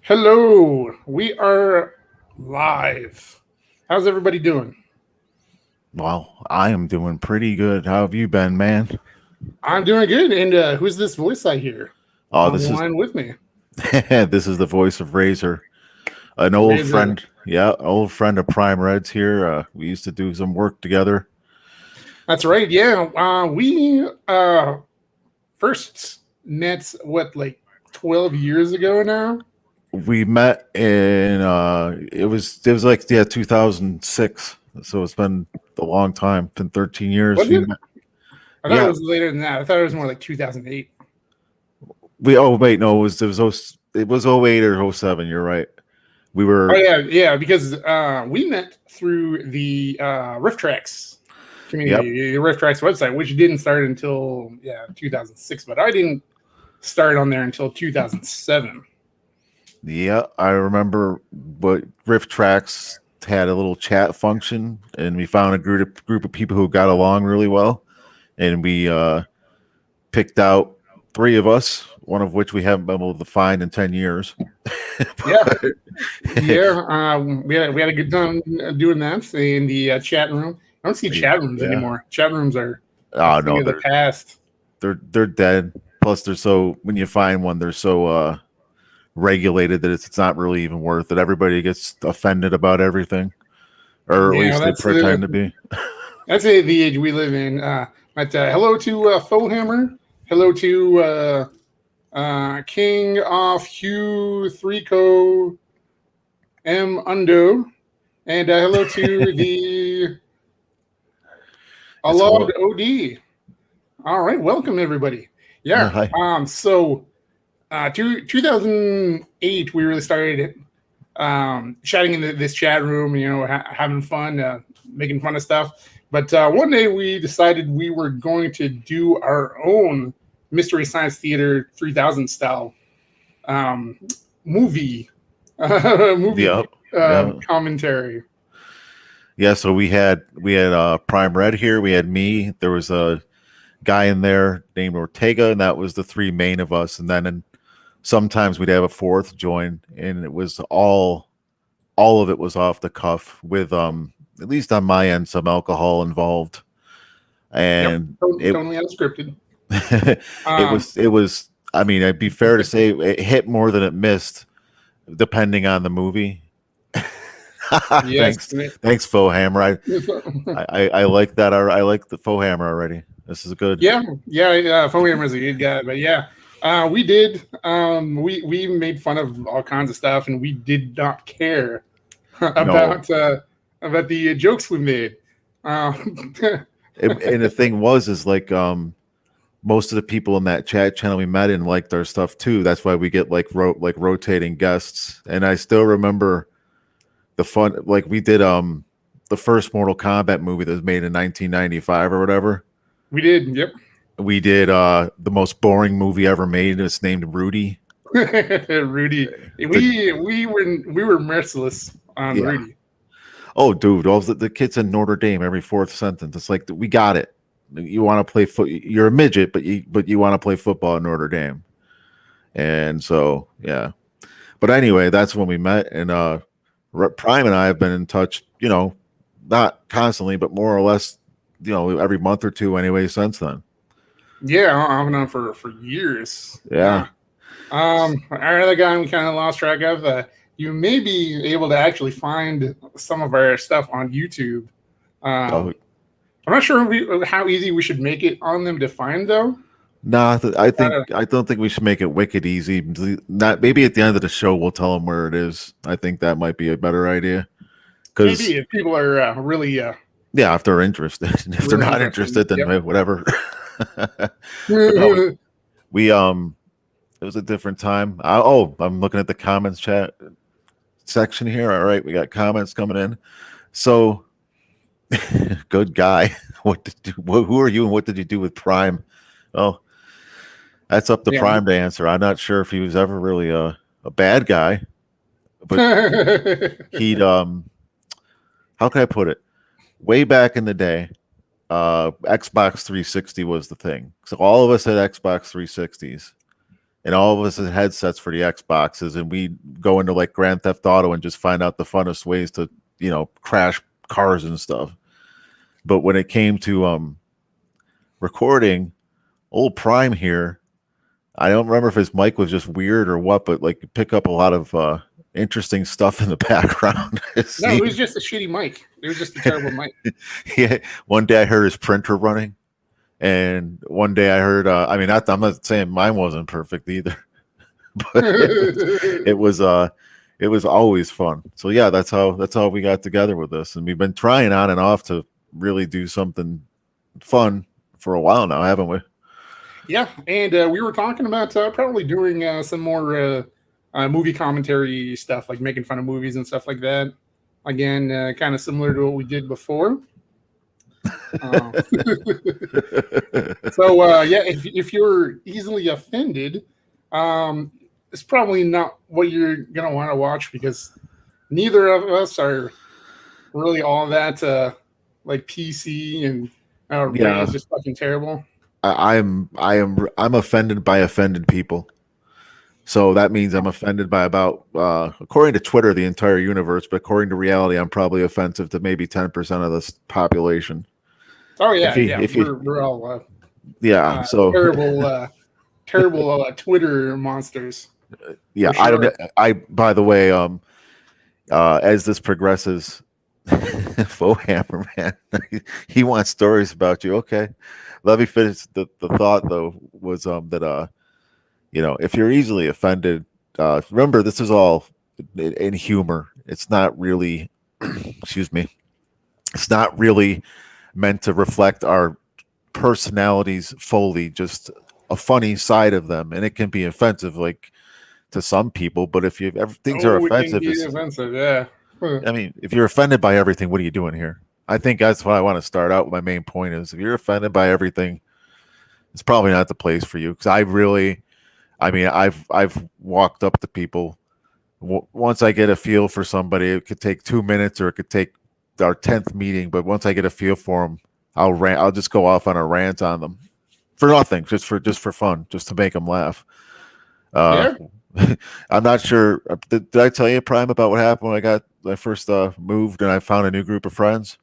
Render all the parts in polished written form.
Hello, we are live. How's everybody doing? Well, I am doing pretty good. How have you been, man? I'm doing good. And who's this voice I hear Oh, on the this is line with me? this is the voice of Razor, an old Razor. friend. Yeah, old friend of Prime Reds here. We used to do some work together. That's right. Yeah, we first met like 12 years ago now. We met in it was like 2006. So it's been a long time. Been 13 years. Was We it? met. I thought it Yeah, was later than that. I thought it was more like 2008. we oh wait, no, it was 08 or 07, you're right. We Oh were yeah, because we met through the Rift Tracks yep. community, the Rift Tracks website, which didn't start until 2006, but I didn't start on there until 2007. Yeah, I remember what Rift Tracks had a little chat function, and we found a group of people who got along really well, and we picked out three of us, one of which we haven't been able to find in 10 years. Yeah, But, yeah. We had a good time doing that in the chat room. I don't see chat rooms yeah. anymore. Chat rooms are a Oh thing no, of the past. they're dead. Plus, they're so when you find one, they're so regulated that it's not really even worth it. Everybody gets offended about everything, or at Yeah, least they pretend to be. that's the age we live in. But hello to Fohammer. Hello to King of Hugh Threeco M Undo, and hello to the It's Alod what. OD. All right, welcome everybody. Yeah, Yeah. hi. So 2008, we really started chatting in this chat room, having fun, making fun of stuff. But one day we decided we were going to do our own Mystery Science Theater 3000 style um, movie movie Yep. Yeah. commentary. Yeah. So we had Prime Red here. We had me. There was a guy in there named Ortega, and that was the three main of us. And then sometimes we'd have a fourth join, and it was all of it was off the cuff with at least on my end some alcohol involved, Yep, and it totally unscripted. it Um, was it was. I mean, it'd be fair to say it hit more than it missed, depending on the movie. yes. Thanks, Faux Hammer. I like that. I like the faux hammer already. This is good. Yeah. Foam is a good guy, but yeah, we did. We made fun of all kinds of stuff, and we did not care No, about the jokes we made. Um, and the thing was, is like most of the people in that chat channel we met in liked our stuff too. That's why we get like rotating guests. And I still remember the fun. Like we did the first Mortal Kombat movie that was made in 1995 or whatever. we did. Yep. We did the most boring movie ever made. It's named Rudy. Rudy. The We were merciless on Yeah. Rudy. Oh, dude, all the kids in Notre Dame every fourth sentence. It's like we got it. You want to play foot? You're a midget, but you want to play football at Notre Dame. And so yeah. But anyway, that's when we met, and Prime and I have been in touch. Not constantly, but more or less, every month or two anyway since then. Yeah, off and on for years. Yeah. Our other guy we kind of lost track of. You may be able to actually find some of our stuff on YouTube. Oh, I'm not sure how easy we should make it on them to find, though. no, Uh, I don't think we should make it wicked easy. Not maybe at the end of the show we'll tell them where it is. I think that might be a better idea. Maybe Because if people are really, yeah, if they're interested, if they're really not interested. interested, then Yep. whatever. But no, we it was a different time. I'm looking at the comments chat section here. All right, we got comments coming in. So good guy. Who are you and what did you do with Prime? Oh, that's up to Yeah. Prime to answer. I'm not sure if he was ever really a bad guy, but he'd how can I put it? Way back in the day, Xbox 360 was the thing. So all of us had Xbox 360s, and all of us had headsets for the Xboxes, and we go into like Grand Theft Auto and just find out the funnest ways to, crash cars and stuff. But when it came to recording, old Prime here, I don't remember if his mic was just weird or what, but like pick up a lot of interesting stuff in the background. No, it was just a shitty mic. It was just a terrible mic. Yeah, one day I heard his printer running, and one day I heard. I'm not saying mine wasn't perfect either, but it was always fun. So yeah, that's how we got together with this, and we've been trying on and off to really do something fun for a while now, haven't we? Yeah, and we were talking about probably doing some more movie commentary stuff, like making fun of movies and stuff like that. Again, kind of similar to what we did before. So yeah, if you're easily offended, it's probably not what you're gonna want to watch, because neither of us are really all that like PC, and Ray is just fucking terrible. I'm offended by offended people. So that means I'm offended by about, according to Twitter, the entire universe, but according to reality, I'm probably offensive to maybe 10% of this population. Oh yeah, we're all so terrible Twitter monsters. Yeah, sure. By the way, as this progresses, Faux Hammer, man, he wants stories about you. Okay, let me finish the thought though. Was that if you're easily offended, remember this is all in humor. It's not really, excuse me, it's not really meant to reflect our personalities fully, just a funny side of them, and it can be offensive, like to some people. But if things are offensive, yeah. I mean, if you're offended by everything, what are you doing here? I think that's what I want to start out with. My main point is, if you're offended by everything, it's probably not the place for you. Because I've walked up to people. Once I get a feel for somebody, it could take 2 minutes or it could take our 10th meeting. But once I get a feel for them, I'll just go off on a rant on them for nothing, just for fun, just to make them laugh. Yeah. I'm not sure. Did I tell you, Prime, about what happened when I first moved and I found a new group of friends?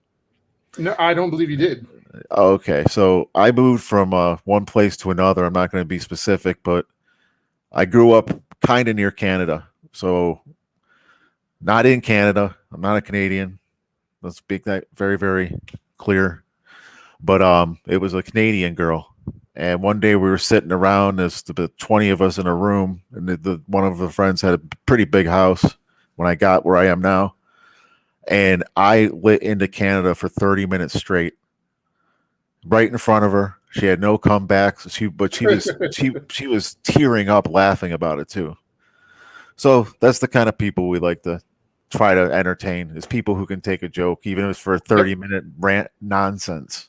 No, I don't believe you did. Okay, so I moved from one place to another. I'm not going to be specific, but I grew up kind of near Canada. So not in Canada. I'm not a Canadian. Let's make that very, very clear. But it was a Canadian girl. And one day we were sitting around, there's about 20 of us in a room, and one of the friends had a pretty big house when I got where I am now. And I lit into Canada for 30 minutes straight, right in front of her. She had no comebacks. She was tearing up laughing about it too. So that's the kind of people we like to try to entertain, is people who can take a joke, even if it's for a 30-minute rant nonsense.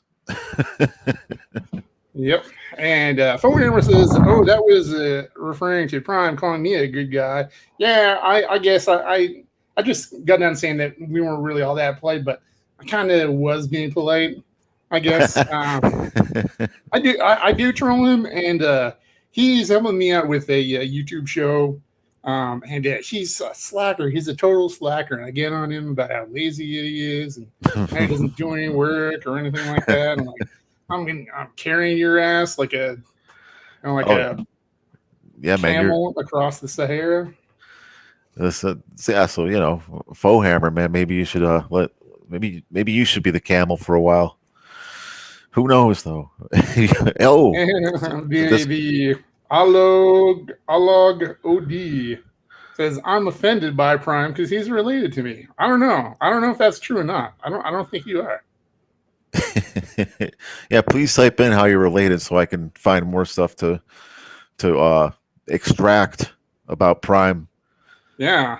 Yep. And Phone Hammer says, "Oh, that was referring to Prime calling me a good guy." Yeah, I guess I just got done saying that we weren't really all that polite, but I kind of was being polite, I guess. I do troll him, and he's helping me out with a YouTube show. And he's a slacker. He's a total slacker. And I get on him about how lazy he is, and he doesn't do any work or anything like that. And like, I'm carrying your ass like a camel across the Sahara. So Faux Hammer, man. Maybe you should maybe you should be the camel for a while. Who knows though? The Alog OD says, "I'm offended by Prime because he's related to me." I don't know if that's true or not. I don't think you are. Yeah, please type in how you're related so I can find more stuff to extract about Prime. Yeah,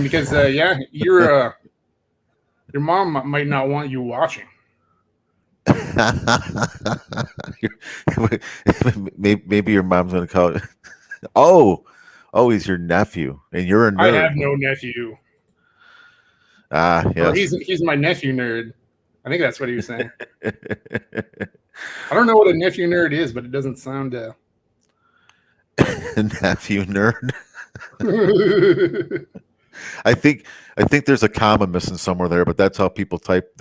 because your mom might not want you watching. Maybe your mom's gonna call it. Oh, he's your nephew, and you're a nerd. I have no nephew. Yes. Or he's my nephew nerd. I think that's what he was saying. I don't know what a nephew nerd is, but it doesn't sound Nephew nerd. I think there's a comma missing somewhere there, but that's how people type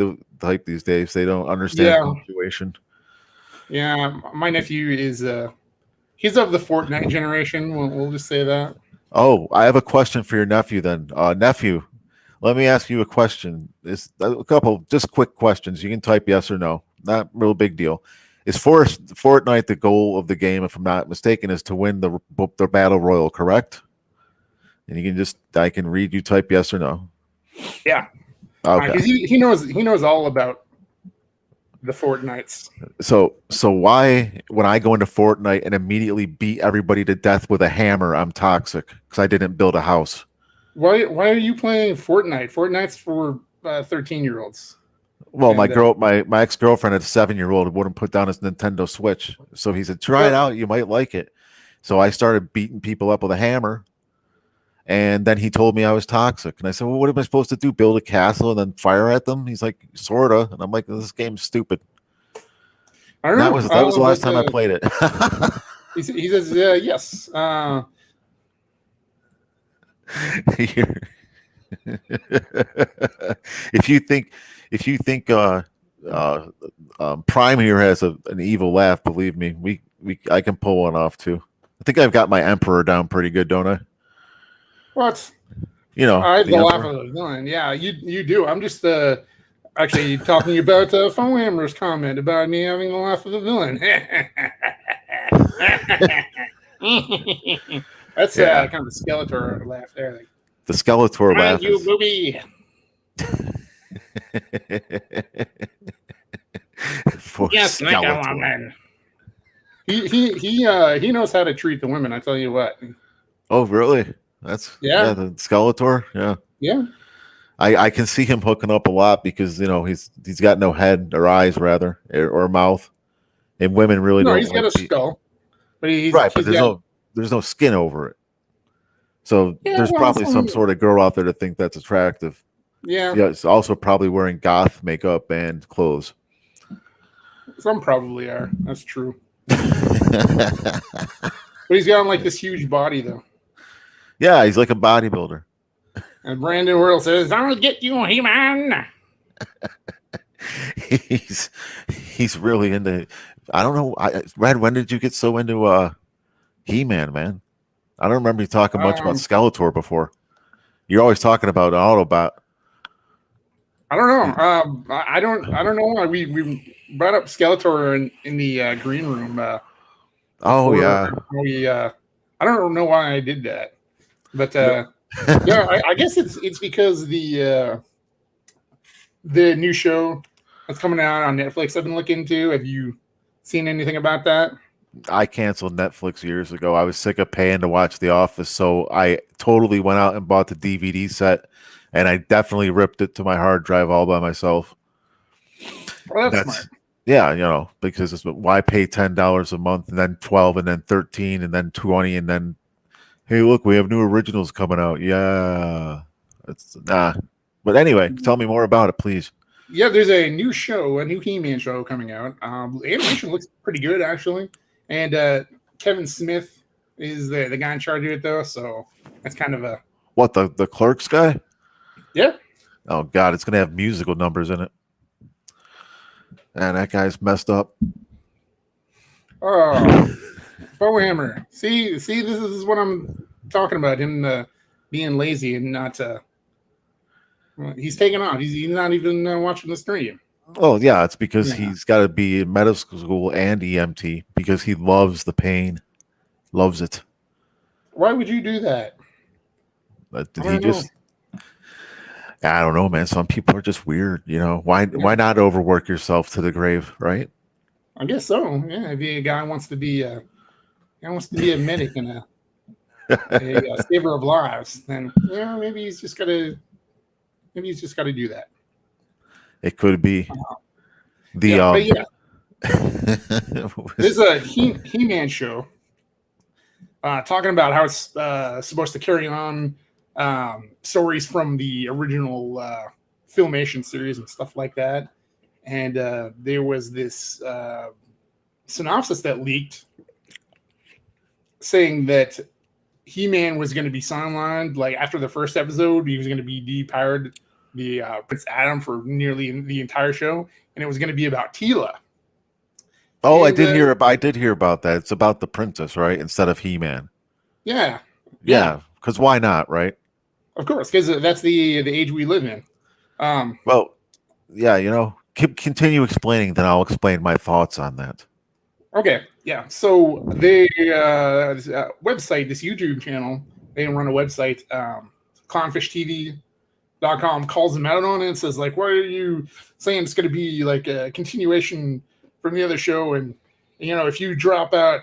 these days. They don't understand Yeah, punctuation. yeah. My nephew is he's of the Fortnite generation. We'll just say that. Oh, I have a question for your nephew then. Nephew, let me ask you a question. It's a couple just quick questions. You can type yes or no. Not real big deal. Is Fortnite the goal of the game, if I'm not mistaken, is to win the battle royal, correct? And you can I can read you type yes or no. Yeah, Okay. because he knows all about the Fortnites. So why when I go into Fortnite and immediately beat everybody to death with a hammer, I'm toxic because I didn't build a house. Why are you playing Fortnite? Fortnite's for 13-year-olds. Well, And my ex girlfriend, a 7 year old, wouldn't put down his Nintendo Switch. So he said, "Try it well, out. You might like it." So I started beating people up with a hammer, and then he told me I was toxic. And I said, "Well, what am I supposed to do? Build a castle and then fire at them?" He's like, "Sorta." And I'm like, "This game's stupid." I And don't that was know, the last but time I played it. he says yes. if you think uh, Prime here has an evil laugh, believe me, we I can pull one off too. I think I've got my Emperor down pretty good, don't I? What? You know, I have the the laugh Emperor. of the villain. Yeah, you do. I'm just actually talking about Foehammer's comment about me having the laugh of the villain. That's Yeah, kind of a Skeletor laugh there. Like, the Skeletor come on, laugh you is. booby. For Yes, like a Skeletor. woman. He knows how to treat the women. I tell you what. Oh, really? That's Yeah, the Skeletor. Yeah, yeah. I can see him hooking up a lot because he's got no head or eyes rather or mouth, and women really No, don't he's got like a skull, but right, but he's got there's no skin over it. So yeah. there's Well, probably some sort of girl out there to think that's attractive. yeah, Yeah, it's also probably wearing goth makeup and clothes. some probably are. That's true. But he's got like this huge body though. Yeah, he's like a bodybuilder. And Brandon Worrell says, "I'll get you, He-Man." he's he's really into. I don't know, Red. When did you get so into He-Man, man? I don't remember you talking much about Um, Skeletor before. You're always talking about Autobot. I don't know. I don't know why we brought up Skeletor in the green room Oh before yeah. we. I don't know why I did that, but No. yeah, I guess it's because the new show that's coming out on Netflix. I've been looking into. Have you seen anything about that? I canceled Netflix years ago. I was sick of paying to watch The Office, so I totally went out and bought the DVD set, and I definitely ripped it to my hard drive all by myself. Well, that's smart. That's yeah, because why pay $10 a month and then 12 and then 13 and then 20 and then hey, look, we have new originals coming out. Yeah, it's nah. But anyway, tell me more about it, please. Yeah, there's a new show, a new He-Man show coming out. The animation looks pretty good actually, and Kevin Smith is the guy in charge of it though. So that's kind of a What the Clerks guy? yeah. Oh God, it's gonna have musical numbers in it. And that guy's messed up. Oh, Foehammer. See, this is what I'm talking about. Him being lazy and not. He's taking off. He's not even watching the stream. Oh yeah, it's because Yeah. he's got to be in medical school and EMT because he loves the pain, loves it. Why would you do that? But I did he don't know. just? I don't know, man. Some people are just weird. Why? Yeah, Why not overwork yourself to the grave, right? I guess so. Yeah, if a guy wants to be a medic and a saver of lives, then maybe he's just got to do that. It could be the Yeah, but yeah, was- there's a He-Man show talking about how it's supposed to carry on stories from the original Filmation series and stuff like that. And there was this synopsis that leaked saying that He-Man was going to be sidelined. Like after the first episode, he was going to be de-powered the Prince Adam for nearly the entire show, and it was going to be about Tila. Oh, And I did hear about that. It's about the princess, right? Instead of He-Man. yeah, Yeah, because why not, right? of course, because that's the age we live in. Well, yeah, continue explaining, then I'll explain my thoughts on that. Okay, yeah. So this website, this YouTube channel, they run a website, clownfishtv.com, calls them out on it and says, like, why are you saying it's going to be like a continuation from the other show? And, if you drop out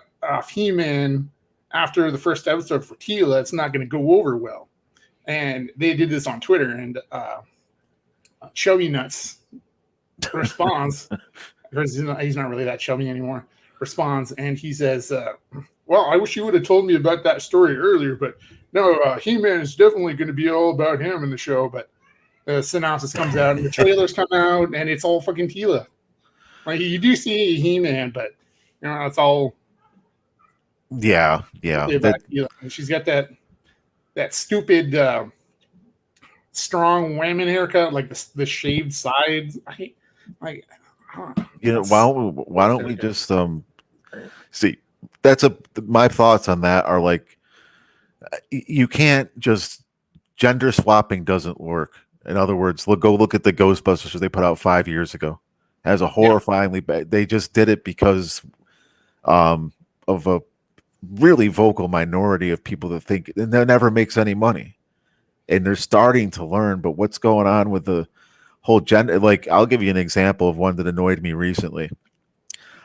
He-Man after the first episode for Tila, it's not going to go over well. And they did this on Twitter, and Chubby Nuts responds, because he's not really that chubby anymore, responds, and he says, well, I wish you would have told me about that story earlier, but no, He-Man is definitely going to be all about him in the show. But the synopsis comes out, and the trailers come out, and it's all fucking Tila. Like, you do see He-Man, but, it's all... Yeah. About Tila. And she's got that stupid... strong whammon haircut, like the shaved sides. Why don't we just see? My thoughts on that are like, you can't just, gender swapping doesn't work. In other words, go look at the Ghostbusters they put out 5 years ago. As a horrifyingly bad, they just did it because of a really vocal minority of people that think, and that never makes any money. And they're starting to learn, but what's going on with the whole gender? Like, I'll give you an example of one that annoyed me recently.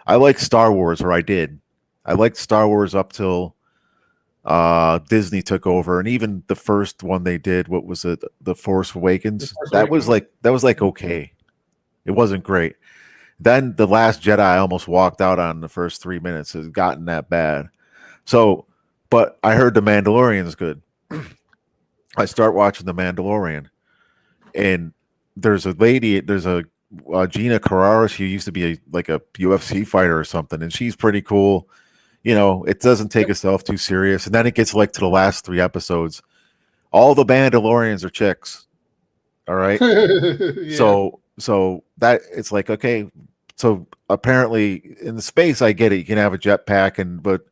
I like Star Wars, or I did. I liked Star Wars up till Disney took over, and even the first one they did, what was it, The Force Awakens? That was like okay. It wasn't great. Then The Last Jedi, I almost walked out on the first 3 minutes. It's gotten that bad. So, but I heard The Mandalorian is good. I start watching The Mandalorian, and there's a Gina Carrera. She used to be a UFC fighter or something, and she's pretty cool. It doesn't take itself too serious. And then it gets like to the last 3 episodes. All the Mandalorians are chicks. All right. Yeah. So that it's like, okay. So apparently in the space, I get it. You can have a jetpack but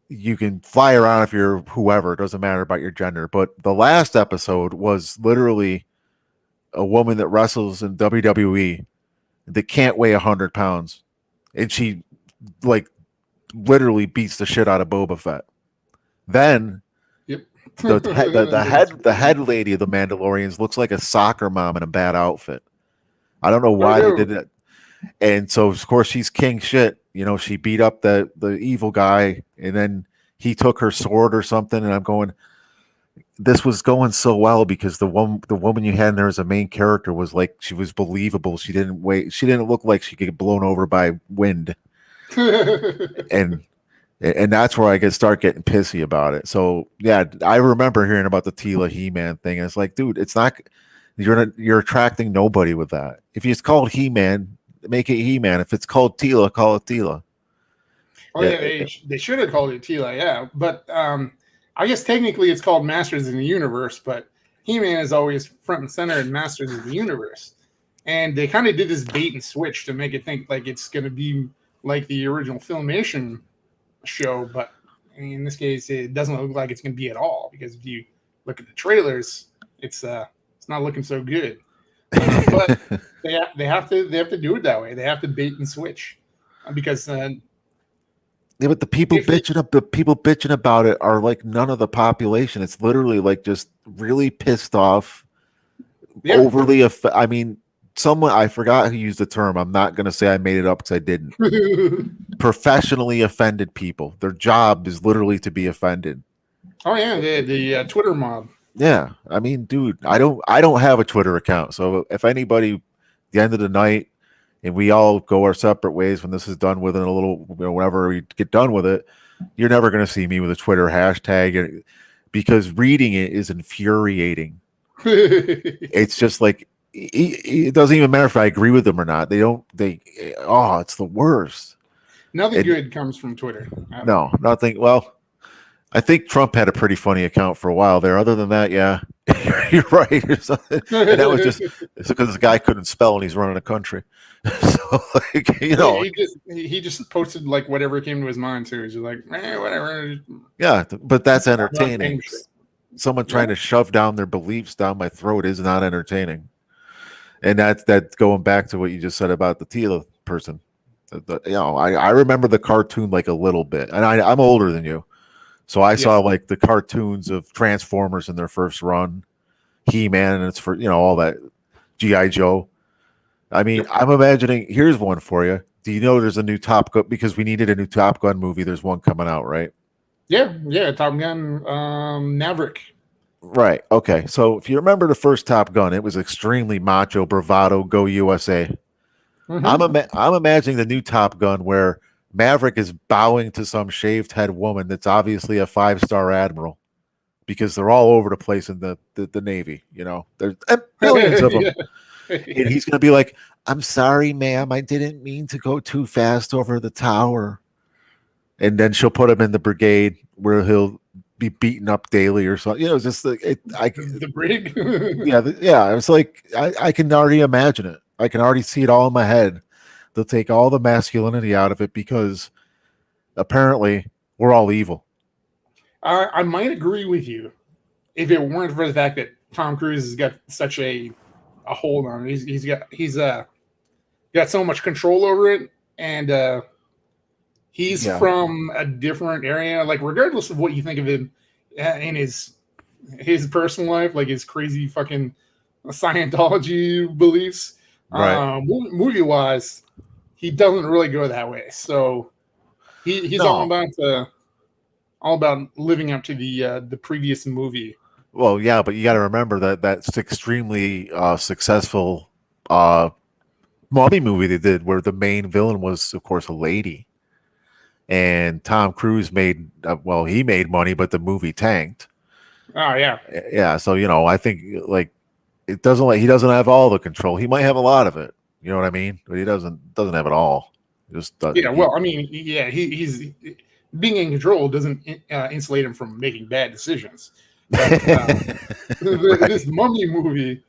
you can fly around if you're whoever. It doesn't matter about your gender. But the last episode was literally a woman that wrestles in WWE that can't weigh 100 pounds. And she literally beats the shit out of Boba Fett. Then the head lady of the Mandalorians looks like a soccer mom in a bad outfit. I don't know why they did that. And so of course she's king shit. She beat up the evil guy, and then he took her sword or something. And I'm going, this was going so well because the woman you had in there as a main character was like, she was believable. She didn't look like she could get blown over by wind. and that's where I start getting pissy about it. So yeah, I remember hearing about the Tila He-Man thing, and it's like, dude, it's not, you're attracting nobody with that. If it's called He-Man, make it He-Man. If it's called Tila, call it Tila. Oh yeah, they should have called it Tila, yeah. But I guess technically it's called Masters in the Universe, but He-Man is always front and center in Masters of the Universe. And they kind of did this bait and switch to make it think like it's going to be like the original Filmation show, but in this case, it doesn't look like it's going to be at all, because if you look at the trailers, it's not looking so good. But they have to do it that way. They have to bait and switch, because yeah, but the people bitching about it are like none of the population. It's literally like just really pissed off, overly. I mean, someone, I forgot who used the term. I'm not going to say I made it up because I didn't. Professionally offended people. Their job is literally to be offended. Oh yeah, the Twitter mob. Yeah, I mean, dude, I don't have a Twitter account. So if anybody, the end of the night, and we all go our separate ways when this is done within a little, whenever we get done with it, you're never going to see me with a Twitter hashtag, because reading it is infuriating. It's just like, it doesn't even matter if I agree with them or not. It's the worst. Nothing It, good comes from Twitter. no, nothing. Well, I think Trump had a pretty funny account for a while there. Other than that, yeah, you're right. And that was just it's because the guy couldn't spell and he's running a country. So, like, he just posted like whatever came to his mind too. He's just like, whatever. yeah, but that's Not entertaining. Someone trying to shove down their beliefs down my throat is not entertaining. And that's going back to what you just said about the Tila person. I remember the cartoon like a little bit, and I'm older than you. So I saw like the cartoons of Transformers in their first run, He-Man, and it's for all that G.I. Joe. I mean, I'm imagining. Here's one for you. Do you know there's a new Top Gun because we needed a new Top Gun movie? There's one coming out, right? Yeah, Top Gun, Maverick. Right. Okay. So if you remember the first Top Gun, it was extremely macho, bravado, go USA. Mm-hmm. I'm imagining the new Top Gun where Maverick is bowing to some shaved head woman that's obviously a 5-star admiral because they're all over the place in the Navy. There's billions of them. Yeah. And he's going to be like, "I'm sorry, ma'am. I didn't mean to go too fast over the tower." And then she'll put him in the brigade where he'll be beaten up daily or something. Just the brig. yeah. It's like I can already imagine it. I can already see it all in my head. They'll take all the masculinity out of it because apparently we're all evil. I might agree with you if it weren't for the fact that Tom Cruise has got such a hold on it. He's got so much control over it, and he's from a different area. Like, regardless of what you think of him in his personal life, like his crazy fucking Scientology beliefs, right? Movie wise, he doesn't really go that way. So he's all about living up to the previous movie. Well, yeah, but you got to remember that that's extremely successful mummy movie they did, where the main villain was, of course, a lady, and Tom Cruise made he made money, but the movie tanked. Oh yeah, yeah. So I think like he doesn't have all the control. He might have a lot of it. You know what I mean? But he doesn't have it all. Just he's being in control doesn't insulate him from making bad decisions. But, right. This mummy movie,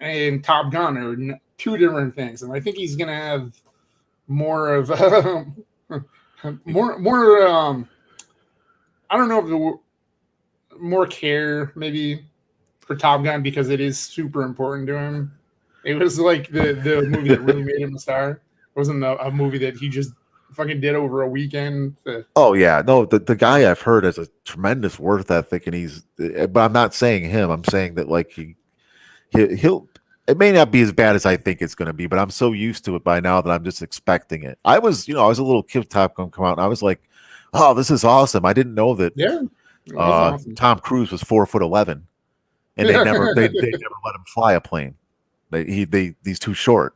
and Top Gun are two different things, and I think he's gonna have more of more. I don't know if the more care maybe for Top Gun because it is super important to him. It was like the movie that really made him a star. It wasn't a movie that he just fucking did over a weekend. Oh yeah, no, the guy I've heard has a tremendous work ethic, and but I'm not saying him. I'm saying that like he'll. It may not be as bad as I think it's going to be, but I'm so used to it by now that I'm just expecting it. I was a little kid. Top Gun come out, and I was like, "Oh, this is awesome!" I didn't know that. Yeah, awesome. Tom Cruise was 4'11", and they never let him fly a plane. He's too short.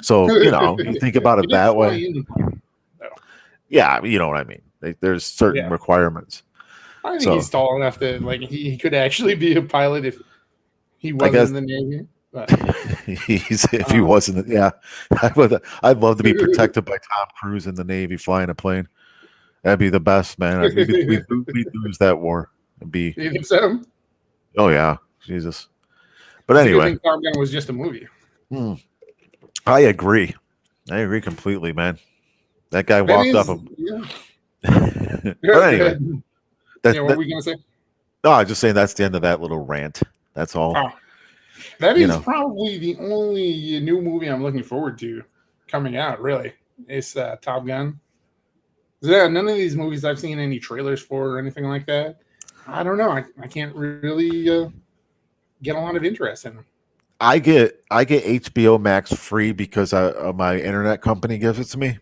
So you think about it that way. Yeah, you know what I mean. There's certain requirements. I think he's tall enough that like he could actually be a pilot if he wasn't in the Navy. But, if he wasn't, I'd love to be protected by Tom Cruise in the Navy flying a plane. That'd be the best, man. We'd lose that war. You think so? Oh yeah, Jesus. But anyway, I think Top Gun was just a movie. I agree completely, man. That guy walked up. But anyway, what were we gonna say? No, I was just saying that's the end of that little rant. That's all. Oh, that is probably the only new movie I'm looking forward to coming out. Really, it's Top Gun. None of these movies I've seen any trailers for or anything like that. I don't know. I can't really get a lot of interest in them. I get HBO Max free because my internet company gives it to me.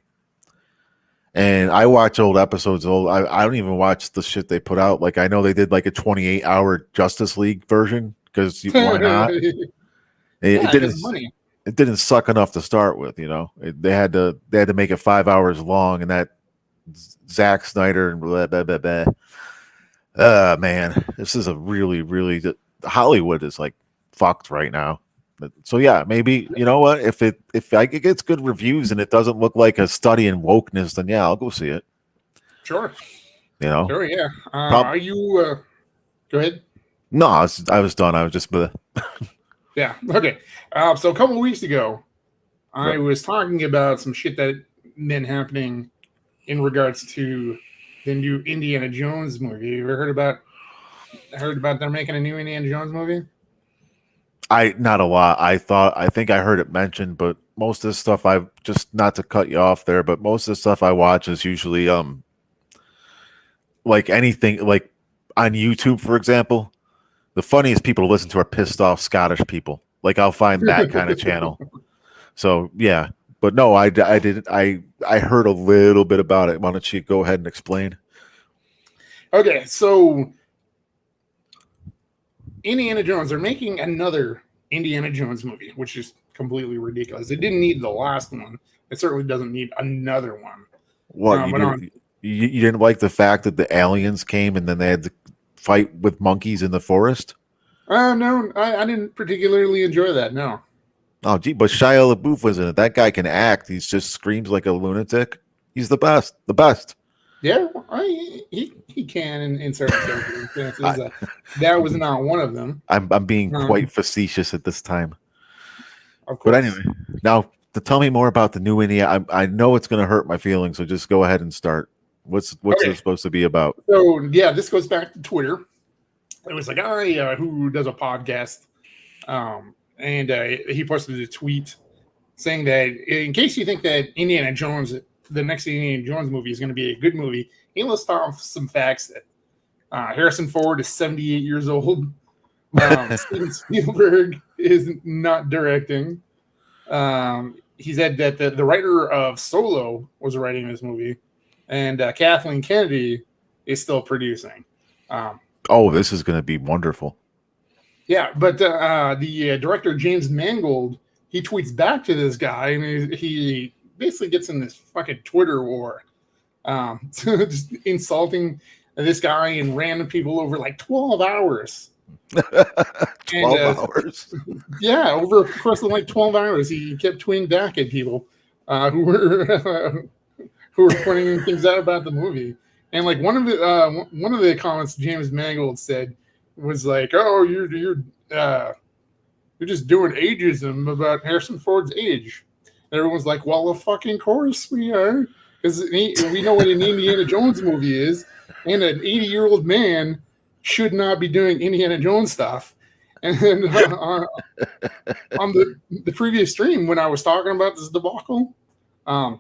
And I watch old episodes. I don't even watch the shit they put out. Like I know they did like a 28-hour Justice League version because why not? It didn't suck enough to start with. They had to make it 5 hours long, and that Zack Snyder and blah blah blah blah. Man, this is a really Hollywood is like fucked right now. So yeah, maybe you know what? If it gets good reviews and it doesn't look like a study in wokeness, then yeah, I'll go see it. Sure. You know, Sure. Yeah. Prob- Are you? Go ahead. no, I was done. I was just Yeah. Okay. So a couple of weeks ago, I Yep. was talking about some shit that been happening in regards to the new Indiana Jones movie. You ever heard about they're making a new Indiana Jones movie? I not a lot. I think I heard it mentioned, but most of the stuff I've just not to cut you off there, but most of the stuff I watch is usually like anything like on YouTube, for example. The funniest people to listen to are pissed off Scottish people. Like I'll find that kind of channel. So yeah, but no, I didn't. I heard a little bit about it. Why don't you go ahead and explain? Okay, so Indiana Jones, they're making another Indiana Jones movie, which is completely ridiculous. It didn't need the last one. It certainly doesn't need another one. What you But on, didn't you didn't like the fact that the aliens came and then they had to fight with monkeys in the forest? no, I didn't particularly enjoy that. No. Oh, gee, but Shia LaBeouf was in it. That guy can act. He's just screams like a lunatic. He's the best. The best. Yeah, he can in certain circumstances. I, That was not one of them. I'm being Um, quite facetious at this time. Of But course. anyway, now to tell me more about the new Indiana. I know it's going to hurt my feelings, so just go ahead and start. What's Okay. this supposed to be about? So yeah, this goes back to Twitter. It was like, who does a podcast? And he posted a tweet saying that in case you think that Indiana Jones, the next Indiana Jones movie, is going to be a good movie, he lists off some facts that Harrison Ford is 78 years old. Steven Spielberg is not directing. He said that the writer of Solo was writing this movie, and Kathleen Kennedy is still producing. Oh, this is going to be wonderful. Yeah, but the director James Mangold, he tweets back to this guy, and he basically gets in this fucking Twitter war, just insulting this guy and random people over like 12 hours. 12 hours. Yeah, over the course of like 12 hours, he kept tweeting back at people who were who were pointing things out about the movie. And like one of the comments James Mangold said was like, "Oh, you're just doing ageism about Harrison Ford's age." And everyone's like, "Well, of fucking course we are, because we know what an Indiana Jones movie is, and an 80-year-old man should not be doing Indiana Jones stuff." And then on the previous stream when I was talking about this debacle, I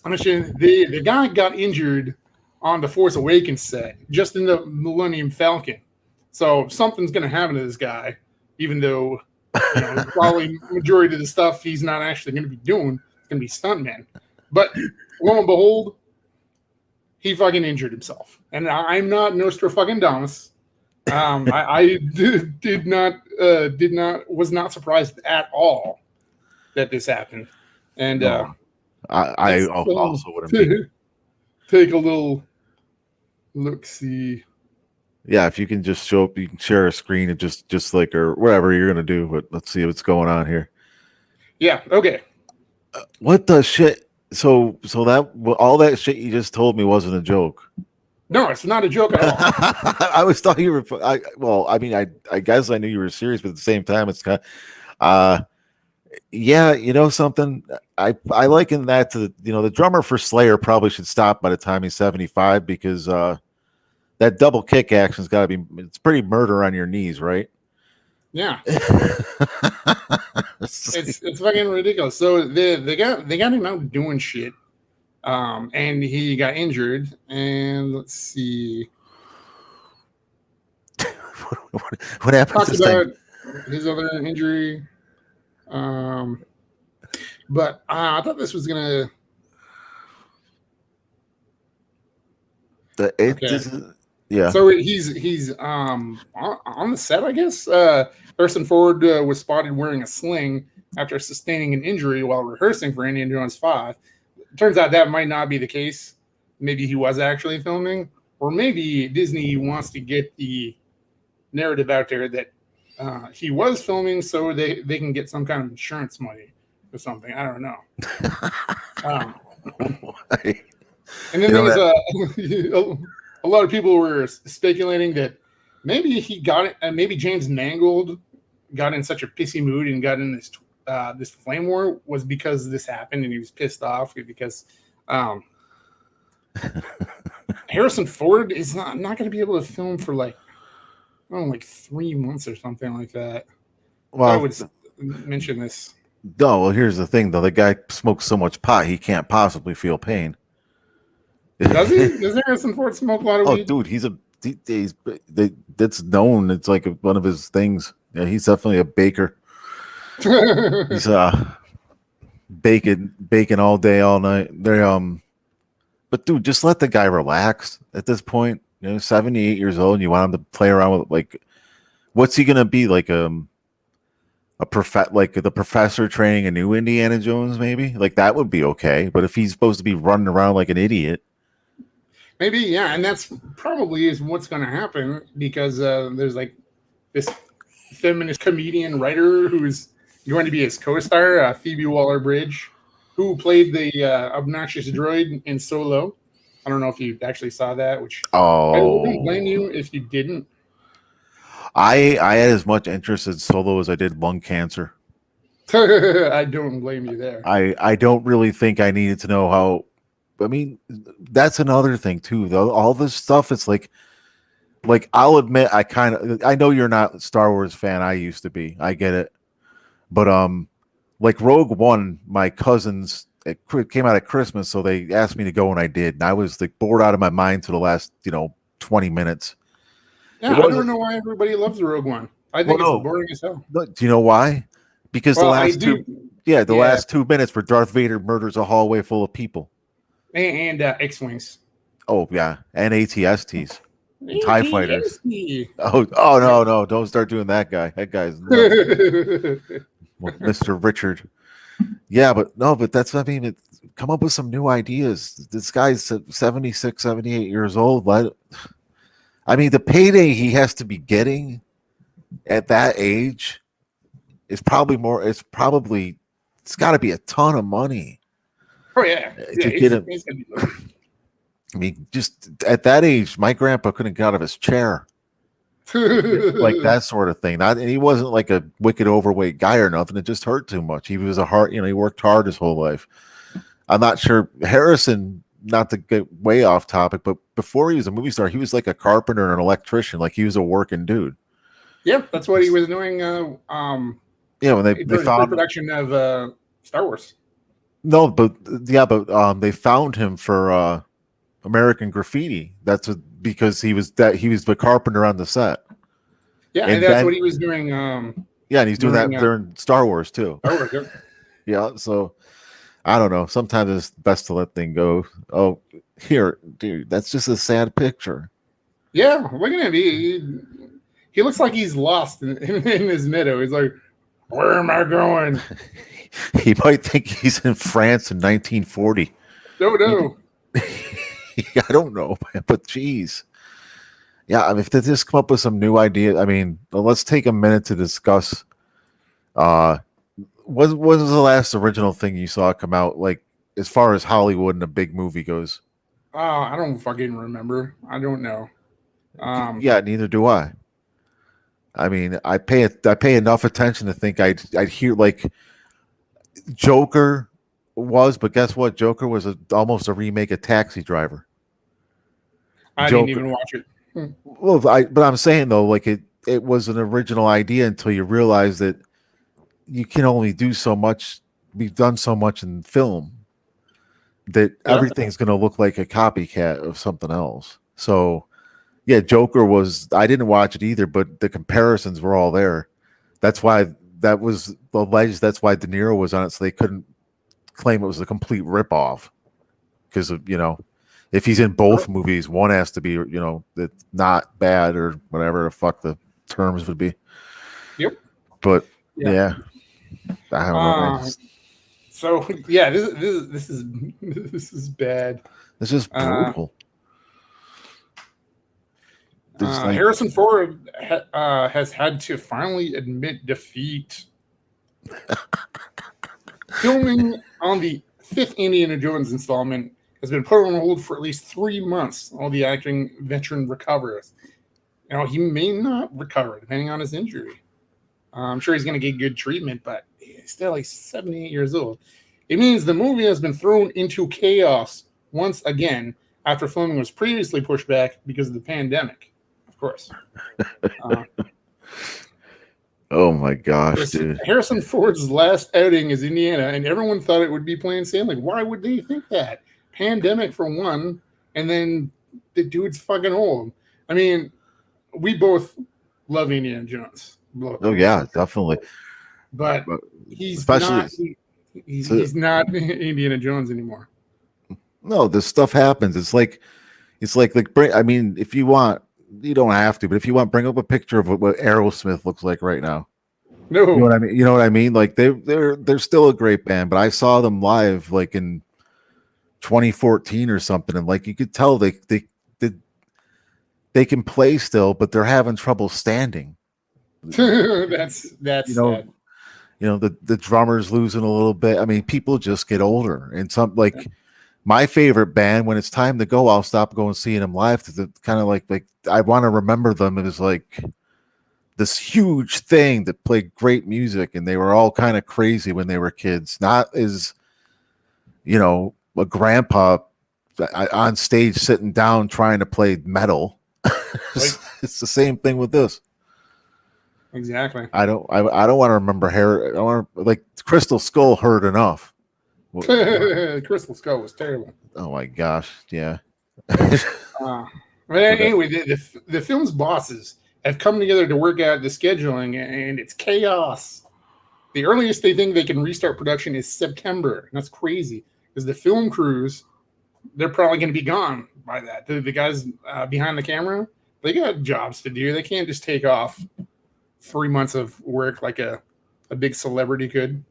mentioned the guy got injured on the Force Awakens set, just in the Millennium Falcon. So something's going to happen to this guy, even though probably majority of the stuff he's not actually going to be doing. It's going to be stuntman. But lo and behold, he fucking injured himself. And I'm not Nostradamus. I was not surprised at all that this happened. And No, I also wouldn't be. Take a little look see. Yeah, if you can just show up, you can share a screen and just like or whatever you're gonna do. But let's see what's going on here. Yeah. Okay. What the shit? So that all that shit you just told me wasn't a joke. No, it's not a joke at all. I was thought you were. I mean, I guess I knew you were serious, but at the same time, it's kind of, yeah, you know something. I liken that to the drummer for Slayer probably should stop by the time he's 75 because that double kick action's got to be. It's pretty murder on your knees, right? Yeah. it's fucking ridiculous. So they got him out doing shit. And he got injured. And let's see. what happens Talked about his other injury. But I thought this was gonna. Yeah. So he's on the set, I guess. Harrison Ford was spotted wearing a sling after sustaining an injury while rehearsing for Indiana Jones 5. Turns out that might not be the case. Maybe he was actually filming, or maybe Disney wants to get the narrative out there that he was filming so they can get some kind of insurance money or something. I don't know. Um, and then You there know was that a lot of people were speculating that maybe he got it, maybe James Mangold got in such a pissy mood and got in this flame war was because this happened and he was pissed off because um, Harrison Ford is not going to be able to film for like 3 months or something like that. I well, would mention this. no. Well, here's the thing, though. The guy smokes so much pot, he can't possibly feel pain. Does he? Does Harrison Ford smoke a lot of Oh, weed? dude, that's known. It's like one of his things. Yeah, he's definitely a baker. He's baking all day, all night. But dude, just let the guy relax at this point. 78 years old, and you want him to play around with like, what's he gonna be like? Like the professor training a new Indiana Jones, maybe like that would be okay. But if he's supposed to be running around like an idiot, Maybe, yeah, and that's probably is what's going to happen because there's like this feminist comedian writer who's going to be his co-star, Phoebe Waller-Bridge, who played the obnoxious droid in Solo. I don't know if you actually saw that, which I wouldn't blame you oh, if you didn't. I had as much interest in Solo as I did lung cancer. I don't blame you there. I don't really think I needed to know how. I mean, that's another thing too. Though all this stuff, it's like I'll admit I know you're not a Star Wars fan. I used to be. I get it, but like Rogue One, my cousins it came out at Christmas, so they asked me to go, and I did. And I was like bored out of my mind to the last 20 minutes. It Yeah, I don't wasn't. know why everybody loves the Rogue One. I Well, think it's no. boring as hell. Do you know why? Because the Well, I last do. two, yeah, the Yeah, last 2 minutes where Darth Vader murders a hallway full of people. and X-wings. Oh yeah, and ATSTs, and Tie Fighters. ATST. Oh no, don't start doing that guy. That guy's nuts. Well, Mr. Richard. Yeah, but that's I mean, come up with some new ideas. This guy's 76, 78 years old. I mean, the payday he has to be getting at that age is probably more. It's got to be a ton of money Oh yeah, yeah. to get him. He's gonna be loaded. I mean, just at that age, my grandpa couldn't get out of his chair. Like that sort of thing. And he wasn't like a wicked overweight guy or nothing. It just hurt too much. He was he worked hard his whole life. I'm not sure Harrison, not to get way off topic, but before he was a movie star, he was like a carpenter and an electrician. Like he was a working dude. Yep, that's what he was doing. Yeah, when they found pre-production of Star Wars. no, but yeah, but they found him for American Graffiti. Because he was the carpenter on the set. Yeah, and that's what he was doing. Yeah, and he's doing that during Star Wars too. Star Wars, yep. Yeah, so I don't know. Sometimes it's best to let things go. Oh, here, dude, that's just a sad picture. Yeah, look at him. He looks like he's lost in his meadow. He's like, where am I going? He might think he's in France in 1940. No. I don't know, but geez. Yeah, I mean, if they just come up with some new ideas, I mean, let's take a minute to discuss. What was the last original thing you saw come out, like as far as Hollywood and a big movie goes? I don't fucking remember. I don't know. Yeah, neither do I. I mean, I pay enough attention to think I'd hear like Joker but guess what? Joker was almost a remake of Taxi Driver. I didn't even watch it. Well, but I'm saying though, like it was an original idea until you realize that you can only do so much. We've done so much in film that everything's going to look like a copycat of something else. So, yeah, Joker I didn't watch it either, but the comparisons were all there. That's why that was alleged. That's why De Niro was on it, so they couldn't claim it was a complete ripoff. Because if he's in both movies, one has to be, it's not bad or whatever the fuck the terms would be. Yep. But yeah, I don't know. So yeah, this is bad. This is brutal. There's like, Harrison Ford has had to finally admit defeat. Filming on the fifth Indiana Jones installment has been put on hold for at least 3 months while the acting veteran recovers. He may not recover depending on his injury. I'm sure he's going to get good treatment, but he's still like 78 years old. It means the movie has been thrown into chaos once again after filming was previously pushed back because of the pandemic, of course. oh my gosh, dude. Harrison Ford's last outing is Indiana, and everyone thought it would be plain sailing. Why would they think that? Pandemic for one, and then the dude's fucking old. I mean, we both love Indiana Jones. Oh yeah, definitely. But he's especially he's not Indiana Jones anymore. No, this stuff happens. It's like I mean, if you want, you don't have to, but if you want, bring up a picture of what Aerosmith looks like right now. No, you know what I mean. You know what I mean? Like they're still a great band, but I saw them live like in 2014 or something, and like you could tell they can play still, but they're having trouble standing. that's sad. The drummer's losing a little bit. I mean, people just get older, and some like my favorite band, when it's time to go, I'll stop going seeing them live. To kind of like I want to remember them. It was like this huge thing that played great music, and they were all kind of crazy when they were kids. Not as a grandpa on stage sitting down trying to play metal. It's the same thing with this. Exactly. I don't want to remember hair. I want like Crystal Skull hurt enough. Crystal Skull was terrible. Oh my gosh, yeah. But anyway, the film's bosses have come together to work out the scheduling, and it's chaos. The earliest they think they can restart production is September. And that's crazy because the film crews, they're probably going to be gone by that. The guys behind the camera, they got jobs to do. They can't just take off 3 months of work like a big celebrity could.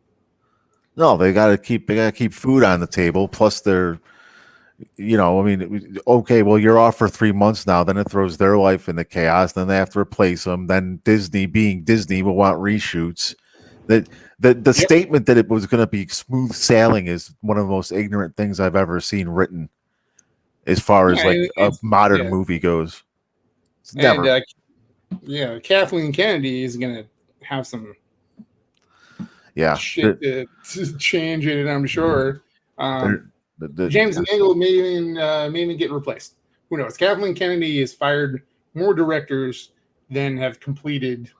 No, they gotta keep food on the table. Plus, they're, I mean, okay, well, you're off for 3 months now. Then it throws their life into chaos. Then they have to replace them. Then Disney, being Disney, will want reshoots. The statement that it was going to be smooth sailing is one of the most ignorant things I've ever seen written, as far as like a modern movie goes. It's never. And, Kathleen Kennedy is going to have some shit to change it, I'm sure. James Mangold may even get replaced. Who knows? Kathleen Kennedy has fired more directors than have completed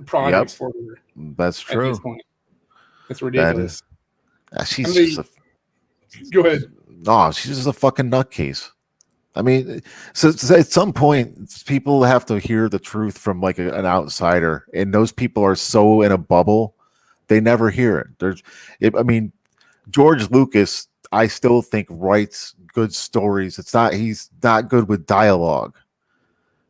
projects for her. That's true. At this point. That's ridiculous. Go ahead. No, she's just a fucking nutcase. I mean, so at some point, people have to hear the truth from like an outsider, and those people are so in a bubble, they never hear it. I mean, George Lucas, I still think writes good stories. He's not good with dialogue,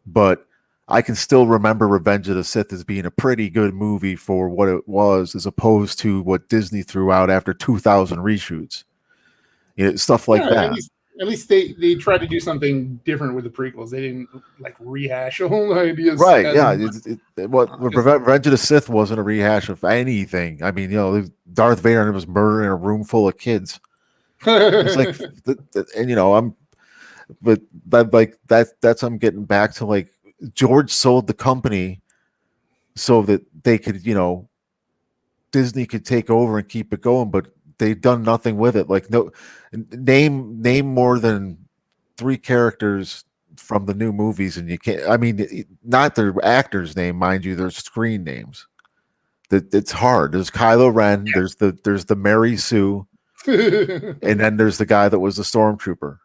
but I can still remember Revenge of the Sith as being a pretty good movie for what it was, as opposed to what Disney threw out after 2,000 reshoots. Stuff like that. At least they tried to do something different with the prequels. They didn't like rehash old ideas. Right, yeah. Revenge of the Sith wasn't a rehash of anything. I mean, Darth Vader was murdering a room full of kids. It's like, I'm getting back to like George sold the company so that they could, Disney could take over and keep it going, but they've done nothing with it. Like, no, name more than 3 characters from the new movies, and you can't. I mean, not their actors' name, mind you, their screen names. It's hard. There's Kylo Ren. Yeah. There's the Mary Sue, and then there's the guy that was the stormtrooper.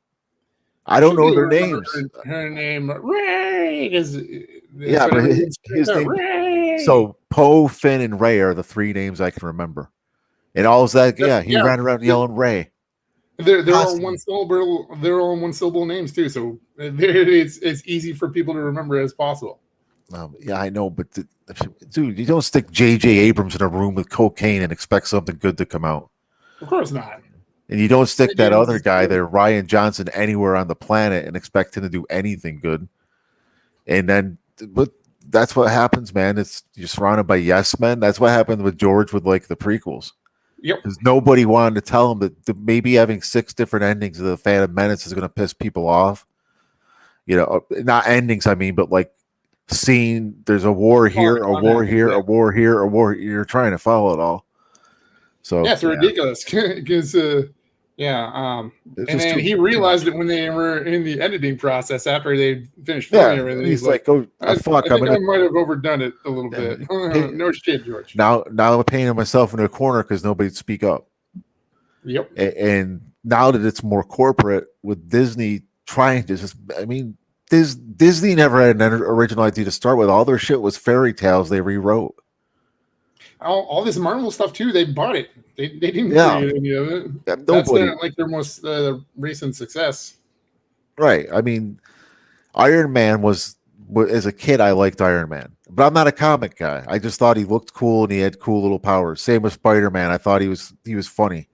I don't know their names. Her name Rey is. Yeah, but his name. Rey. So Poe, Finn, and Rey are the 3 names I can remember. And all that, he ran around yelling Ray. They're all one syllable. They're all one syllable names too, so it's easy for people to remember as possible. Yeah, I know, but dude, you don't stick J.J. Abrams in a room with cocaine and expect something good to come out. Of course not. And you don't stick that other guy there, Ryan Johnson, anywhere on the planet and expect him to do anything good. And then, but that's what happens, man. It's you're surrounded by yes men. That's what happened with George with like the prequels. Yep. Because nobody wanted to tell him that maybe having 6 different endings of the Phantom Menace is going to piss people off. You know, not endings, I mean, but like seeing there's a war here, a war here, a war here, a war. You're trying to follow it all. So yeah, it's ridiculous because and then he realized it when they were in the editing process after they finished filming everything. He's like, "Oh, fuck! I think I might have overdone it a little bit." No shit, George. Now I'm painting myself into a corner because nobody'd speak up. Yep. And now that it's more corporate with Disney trying to just, I mean, Disney never had an original idea to start with. All their shit was fairy tales they rewrote. All this Marvel stuff too, they bought it. They didn't create any of it. Yeah, that's their most recent success. Right. I mean, Iron Man was as a kid I liked Iron Man, but I'm not a comic guy. I just thought he looked cool and he had cool little powers. Same with Spider-Man. I thought he was funny.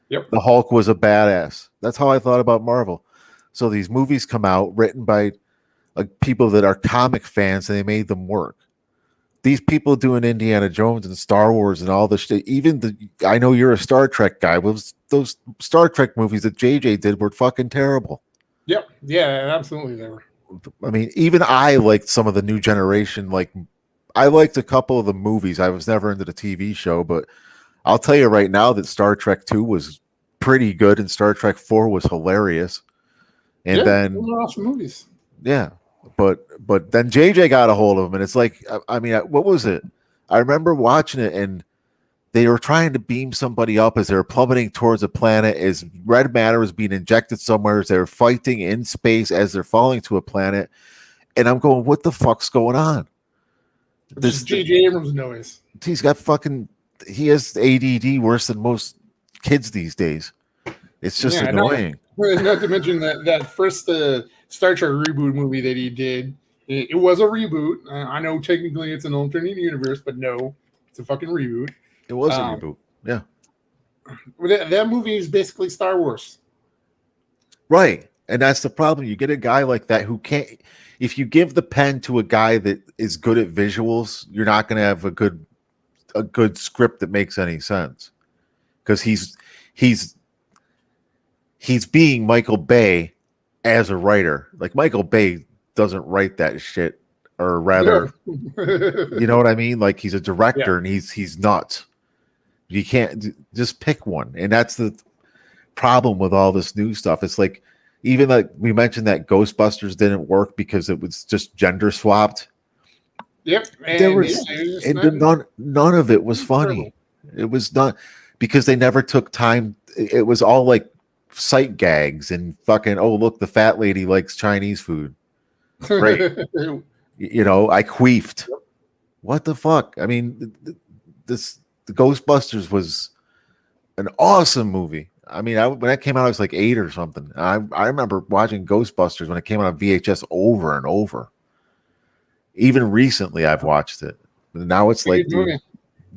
Yep. The Hulk was a badass. That's how I thought about Marvel. So these movies come out written by people that are comic fans, and they made them work. These people doing Indiana Jones and Star Wars and all this shit. I know you're a Star Trek guy. Those Star Trek movies that JJ did were fucking terrible. Yep. Yeah, absolutely they were. I mean, even I liked some of the new generation. Like, I liked a couple of the movies. I was never into the TV show, but I'll tell you right now that Star Trek 2 was pretty good and Star Trek 4 was hilarious. And then those are awesome movies. Yeah. But then JJ got a hold of them, and it's like, I mean, what was it? I remember watching it, and they were trying to beam somebody up as they were plummeting towards a planet, as red matter was being injected somewhere, as they were fighting in space as they're falling to a planet. And I'm going, what the fuck's going on? This J.J. Abrams noise. He has ADD worse than most kids these days. It's just annoying. Not to mention that first Star Trek reboot movie that he did. It was a reboot. I know technically it's an alternate universe, but no, it's a fucking reboot. It was a reboot. Yeah. That movie is basically Star Wars. Right. And that's the problem. You get a guy like that who can't. If you give the pen to a guy that is good at visuals, you're not going to have a good script that makes any sense, because he's being Michael Bay as a writer. Like, Michael Bay doesn't write that shit, or rather, you know what I mean? Like, he's a director and he's nuts. You can't just pick one. And that's the problem with all this new stuff. It's like, even like we mentioned that Ghostbusters didn't work because it was just gender swapped. Yep. None of it was funny. It was not, because they never took time. It was all like sight gags and fucking, oh, look, the fat lady likes Chinese food. Great. You know, I queefed. What the fuck? I mean, the Ghostbusters was an awesome movie. I mean, when that came out, I was like 8 or something. I remember watching Ghostbusters when it came out on VHS over and over. Even recently, I've watched it. Now it's like,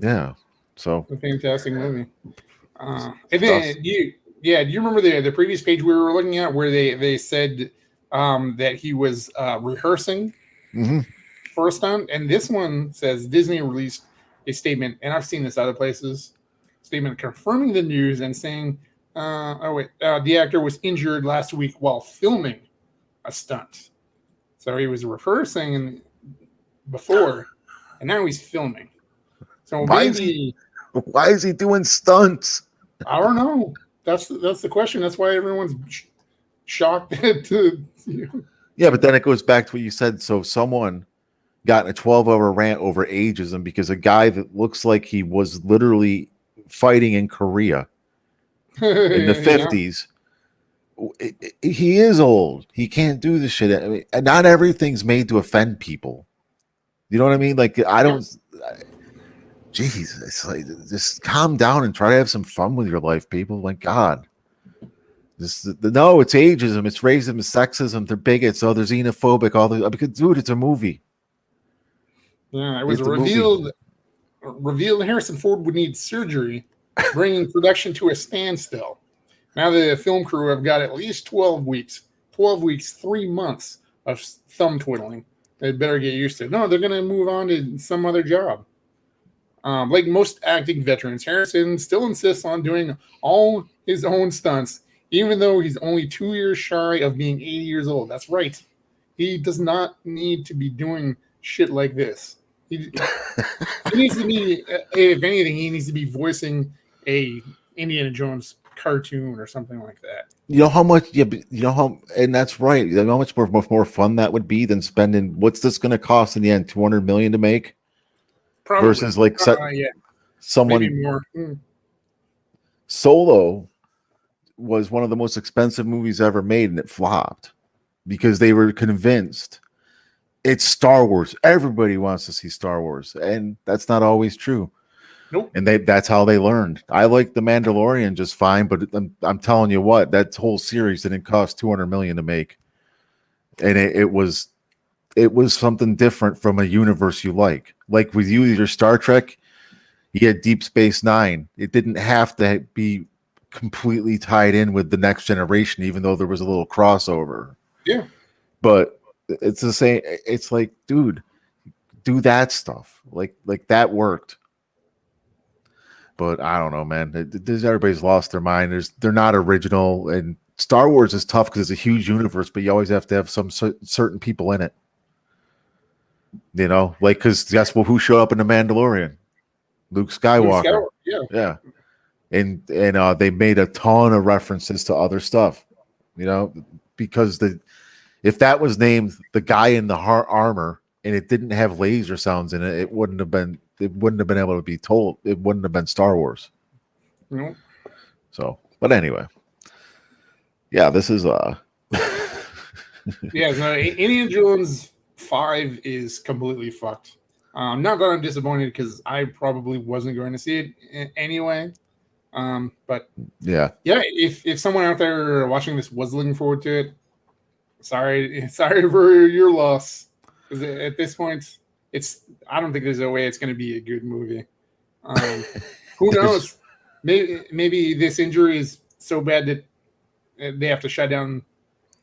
yeah. So a fantastic movie. And then do you remember the previous page we were looking at where they said that he was rehearsing for a stunt? And this one says Disney released a statement, and I've seen this other places, statement confirming the news and saying, the actor was injured last week while filming a stunt. So he was rehearsing before, and now he's filming. So why is he doing stunts? I don't know. That's the question. That's why everyone's shocked. Yeah, but then it goes back to what you said. So someone got in a 12-hour rant over ageism because a guy that looks like he was literally fighting in Korea in the 50s. He is old. He can't do this shit. I mean, not everything's made to offend people. You know what I mean? Like, I don't. Jeez, it's like, just calm down and try to have some fun with your life, people. Like, God. No, it's ageism, it's racism, it's sexism, they're bigots, they're xenophobic, because, dude, it's a movie. Yeah, it was revealed Harrison Ford would need surgery, bringing production to a standstill. Now the film crew have got at least 12 weeks, 3 months of thumb twiddling They better get used to it. No, they're going to move on to some other job. Like most acting veterans, Harrison still insists on doing all his own stunts, even though he's only 2 years shy of being 80 years old. That's right. He does not need to be doing shit like this. He needs to be, if anything, he needs to be voicing a Indiana Jones cartoon or something like that. You know how much? Yeah, you know how, and that's right. You know how much more fun that would be than spending. What's this going to cost in the end? 200 million to make Probably. versus like Yeah, someone. maybe more. Solo was one of the most expensive movies ever made, and it flopped because they were convinced it's Star Wars. Everybody wants to see Star Wars, and that's not always true. Nope. And that's how they learned. I like The Mandalorian just fine, but I'm telling you what, that whole series didn't cost 200 million to make, and it was something different from a universe you like. Like with you, your Star Trek, you had Deep Space Nine. It didn't have to be completely tied in with the Next Generation, even though there was a little crossover. Yeah, but it's the same. It's like, dude, do that stuff. Like that worked. But I don't know, man. Everybody's lost their mind. They're not original, and Star Wars is tough because it's a huge universe, but you always have to have some certain people in it. You know, like because guess who showed up in The Mandalorian? Luke Skywalker. Yeah. And they made a ton of references to other stuff, you know, because if that was named the guy in the armor and it didn't have laser sounds in it, it wouldn't have been able to be told. It wouldn't have been Star Wars. No. So, but anyway, yeah, this is yeah. So Indiana Jones 5 is completely fucked. Not that I'm disappointed because I probably wasn't going to see it anyway. But yeah. If someone out there watching this was looking forward to it, sorry for your loss. Because at this point, I don't think there's a way it's going to be a good movie. Who knows? Maybe this injury is so bad that they have to shut down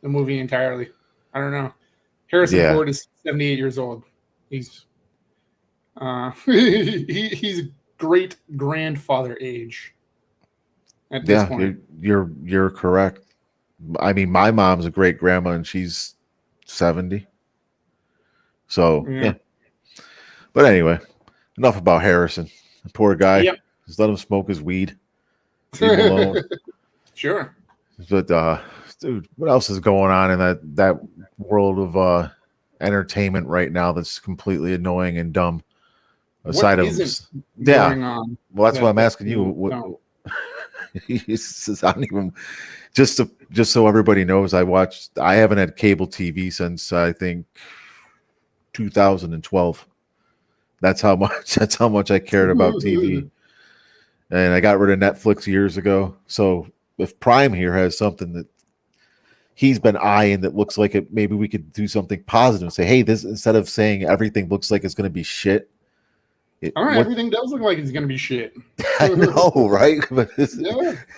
the movie entirely. I don't know. Harrison Ford is 78 years old. He's he's great grandfather age at this point. You're correct. I mean, my mom's a great grandma and she's 70. So yeah. But anyway, enough about Harrison. The poor guy. Yep. Just let him smoke his weed. Leave him alone. Sure. But dude, what else is going on in that world of entertainment right now that's completely annoying and dumb? Aside what of going on? Well, that's what I'm asking you. I don't even just so everybody knows. I haven't had cable TV since I think 2012. That's how much I cared about TV. And I got rid of Netflix years ago. So if Prime here has something that he's been eyeing that looks like it, maybe we could do something positive and say, hey, this, instead of saying everything looks like it's going to be shit. Everything does look like it's going to be shit. I know, right? But it's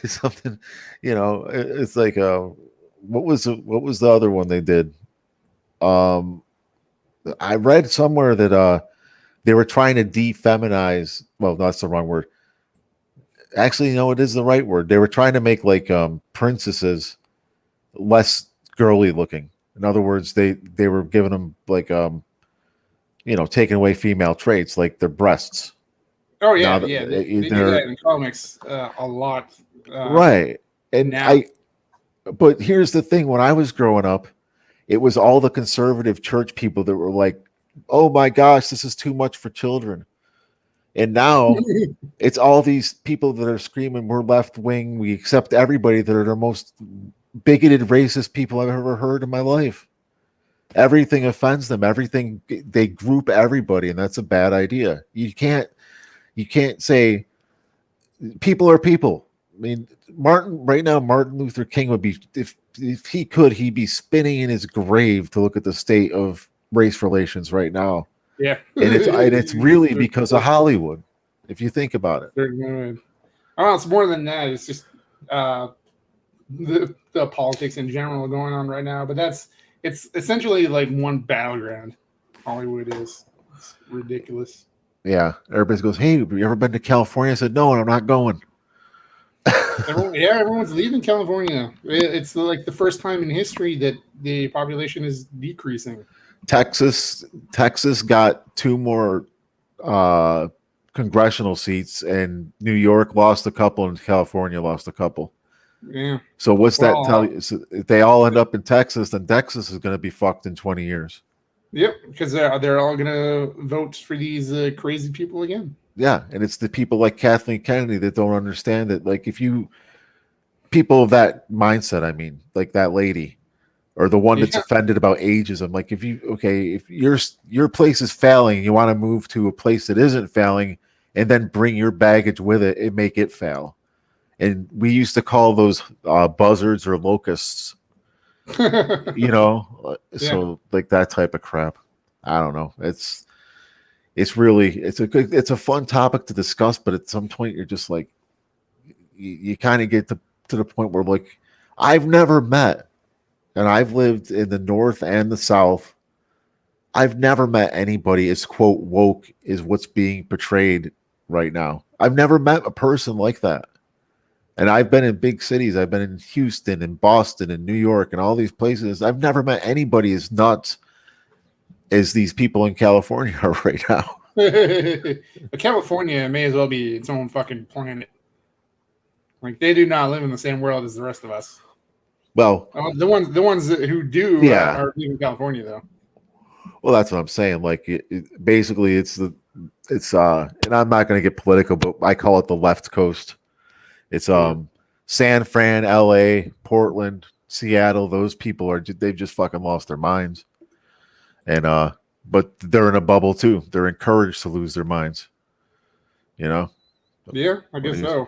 something, you know, it's like, what was the other one they did? I read somewhere that they were trying to defeminize. Well, that's the wrong word. Actually, no, it is the right word. They were trying to make like princesses less girly looking. In other words, they were giving them like taking away female traits like their breasts. Oh yeah, they do that in comics a lot. Right, and but here's the thing: when I was growing up, it was all the conservative church people that were like, "Oh my gosh, this is too much for children." And now it's all these people that are screaming, "We're left wing. We accept everybody." That are the most bigoted, racist people I've ever heard in my life. Everything offends them. Everything, they group everybody, and that's a bad idea. You can't say people are people. I mean, Martin Luther King would be, if he could, he'd be spinning in his grave to look at the state of race relations right now. Yeah, and it's really because of Hollywood, if you think about it. Oh, it's more than that. It's just the politics in general going on right now. But it's essentially like one battleground. Hollywood is. It's ridiculous. Yeah, everybody goes, "Hey, have you ever been to California?" I said, "No, and I'm not going." Everyone's leaving California. It's like the first time in history that the population is decreasing. Texas got two more uh, congressional seats, and New York lost a couple, and California lost a couple. Yeah. So what's that tell Well, you? So if they all end up in Texas, then Texas is going to be fucked in 20 years. yep, because they're all gonna vote for these crazy people again. Yeah, and it's the people like Kathleen Kennedy that don't understand it. Like if you people of that mindset, I mean, like that lady or the one that's Yeah. offended about ageism. Like if your place is failing, you want to move to a place that isn't failing, and then bring your baggage with it and make it fail. And we used to call those buzzards or locusts, Yeah. so like that type of crap. I don't know. It's a fun topic to discuss, but at some point you're just like you kind of get to the point where like I've never met, and I've lived in the North and the South. I've never met anybody as quote woke is what's being portrayed right now. I've never met a person like that. And I've been in big cities. I've been in Houston and Boston and New York and all these places. I've never met anybody as nuts as these people in California are right now. California may as well be its own fucking planet. Like they do not live in the same world as the rest of us. Well, The ones who do yeah. are in California though. Well, that's what I'm saying. Like, basically, and I'm not going to get political, but I call it the left coast. It's San Fran, L.A., Portland, Seattle. Those people they've just fucking lost their minds, and but they're in a bubble too. They're encouraged to lose their minds. You know. Yeah, I guess so.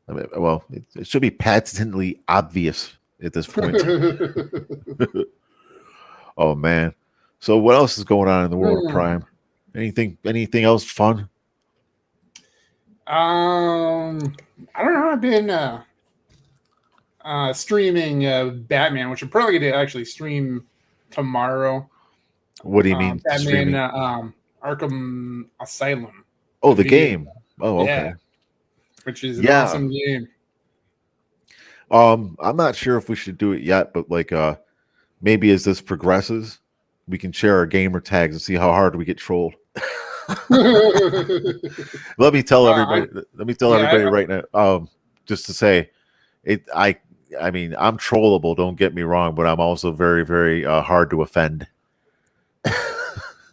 I mean, well, it should be patently obvious at this point. Oh man. So what else is going on in the world of Prime? Anything else fun? I don't know. I've been streaming Batman, which I'm probably going to actually stream tomorrow. What do you mean Batman streaming? Arkham Asylum. Oh, the game. Oh, okay. Yeah, which is an awesome game. I'm not sure if we should do it yet, but like maybe as this progresses, we can share our gamer tags and see how hard we get trolled. Let me tell everybody right now. Just to say, I mean, I'm trollable. Don't get me wrong, but I'm also very, very hard to offend.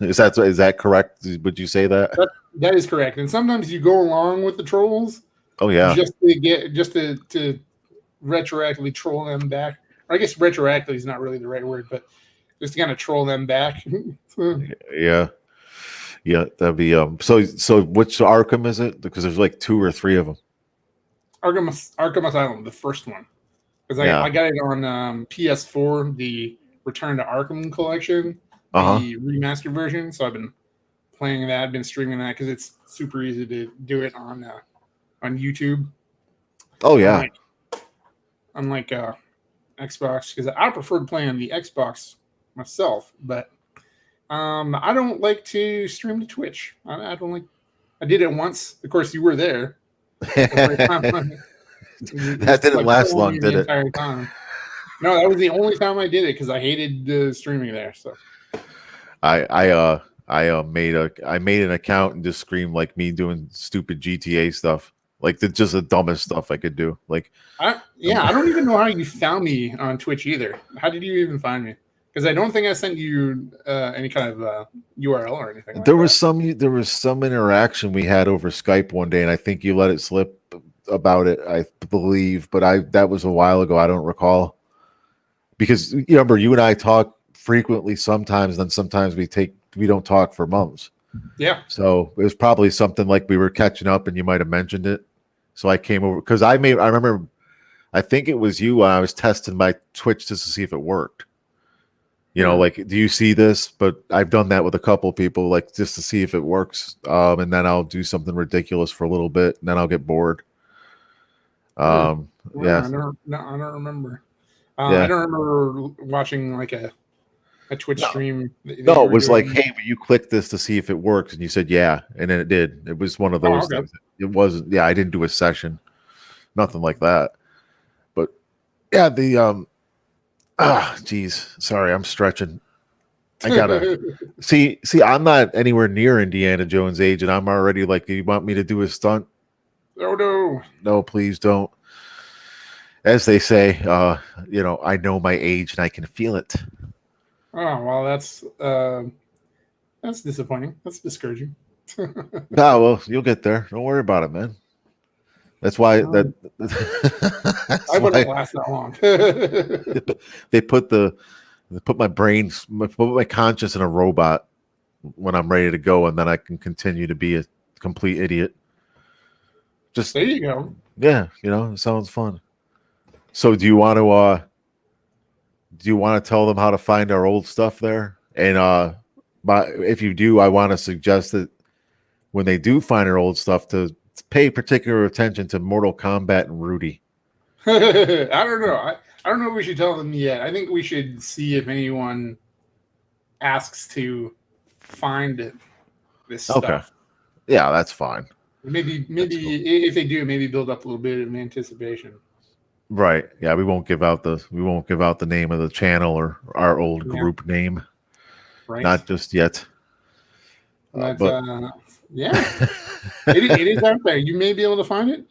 Is that correct? Would you say that? That is correct. And sometimes you go along with the trolls. Oh yeah. Just to retroactively troll them back. Or I guess retroactively is not really the right word, but just to kind of troll them back. Yeah. Yeah, that'd be so which Arkham is it? Because there's like 2 or 3 of them. Arkham Asylum, the first one. Because I got it on PS4, the Return to Arkham collection, the remastered version. So I've been playing that. I've been streaming that because it's super easy to do it on YouTube. Oh yeah. Unlike Xbox, because I prefer to play on the Xbox myself, but I don't like to stream to Twitch. I don't like. I did it once. Of course, you were there. That didn't last long, did it? Time. No, that was the only time I did it because I hated streaming there. So I made an account and just screamed like me doing stupid GTA stuff, like just the dumbest stuff I could do. Like, I don't even know how you found me on Twitch either. How did you even find me? Because I don't think I sent you any kind of URL or anything. There was some interaction we had over Skype one day, and I think you let it slip about it. I believe, but that was a while ago. I don't recall, because you remember you and I talk frequently. Sometimes, then sometimes we don't talk for months. Yeah. So it was probably something like we were catching up, and you might have mentioned it. So I came over because I remember. I think it was you when I was testing my Twitch just to see if it worked. You know, like, do you see this? But I've done that with a couple of people, like, just to see if it works. And then I'll do something ridiculous for a little bit, and then I'll get bored. Well, yeah. I don't remember. Yeah. I don't remember watching like a a Twitch No, stream that no, you it were was like, doing? hey, will you click this to see if it works? And you said, yeah, and then it did. It was one of Oh, those okay. things. It wasn't. Yeah, I didn't do a session, nothing like that. But yeah, geez, sorry, I'm stretching. I gotta see. I'm not anywhere near Indiana Jones' age, and I'm already like, you want me to do a stunt? Oh no. No, please don't. As they say, I know my age and I can feel it. Oh well, that's disappointing. That's discouraging. Ah, well, you'll get there. Don't worry about it, man. That's why that. Um, That's I wouldn't why last that long. they put my brain, put my conscience in a robot when I'm ready to go, and then I can continue to be a complete idiot. Just There you go. yeah, it sounds fun. So do you want to tell them how to find our old stuff there? And if you do, I want to suggest that when they do find our old stuff to pay particular attention to Mortal Kombat and Rudy. I don't know. I don't know if we should tell them yet. I think we should see if anyone asks to find this Okay. stuff. Yeah, that's fine. Maybe That's cool. if they do, maybe build up a little bit of anticipation. Right. Yeah, we won't give out the name of the channel or our old Yeah, group name. right. Not just yet. But But yeah, it is out there. You may be able to find it.